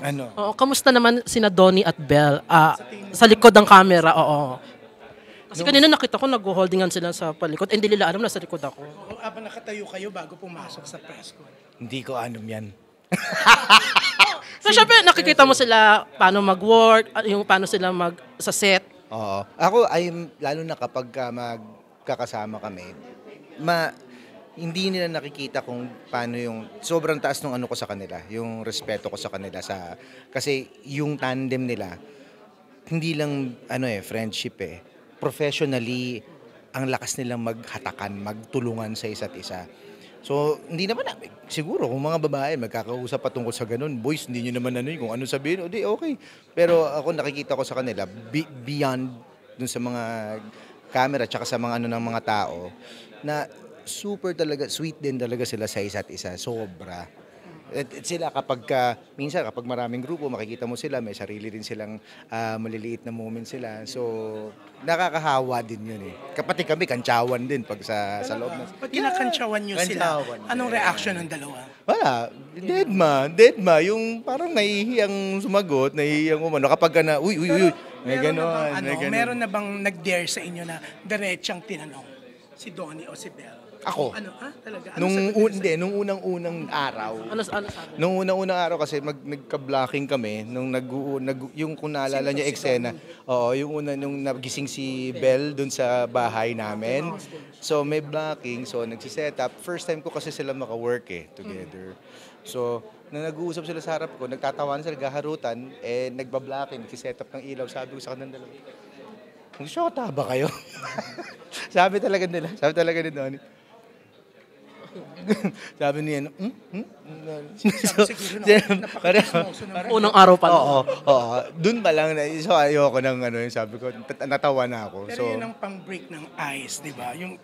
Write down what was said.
Ano? Oo, kamusta naman sina Donnie at Belle sa likod ng camera? Oo. Kasi kanina nakita ko nag-holdingan sila sa palikod. Hindi nila alam na sa likod ako. O habang nakatayo kayo bago pumasok sa press con. Hindi ko alam yan. So, syempre, nakikita mo sila paano mag-work, yung paano sila sa set. Oo. Ako, lalo na kapag magkakasama kami, hindi nila nakikita kung paano yung sobrang taas ng ano ko sa kanila, yung respeto ko sa kanila kasi yung tandem nila hindi lang friendship professionally ang lakas nilang maghatakan, magtulungan sa isa't isa. So, hindi naman siguro kung mga babae magkakausap patungkol sa ganun, boys, hindi nyo naman kung ano sabihin, o di okay. Pero ako nakikita ko sa kanila, beyond dun sa mga camera tsaka sa mga ng mga tao, na super talaga, sweet din talaga sila sa isa't isa, sobra. At sila minsan kapag maraming grupo, makikita mo sila, may sarili din silang maliliit na moment sila. So, nakakahawa din yun Kapati kami, kantsawan din pag sa loob. Pag kinakantsawan nyo sila, anong reaction ng dalawa? Wala. Dead ma. Yung parang nahihiyang sumagot, nahihiyang umano. Kapag uy, may ganon. Meron na bang nag-dare sa inyo na diretsang tinanong si Donnie o si Belle? Ako. Talaga? Nung unang-unang araw. Ano sabi? Nung unang-unang araw kasi nagka-blocking kami yung kung naalala niyo eksena. Oo, yung una nung nagising si Belle dun sa bahay namin. So may blocking, so nagsi-set up. First time ko kasi sila maka-work together. So nung nag-uusap sila sa harap ko, nagtatawanan sila, gaharutan, nagba-blocking, nagsi-set up ng ilaw. Sabi ko sa kanila dalawa, "Nag-shota ba kayo?" Sabi talaga ni Donnie. Sabi niya, Unang araw pa lang. Oo. Doon pa lang, so ayoko sabi ko, natawa na ako. Pero yun ang pang-break ng ice, di ba? Yung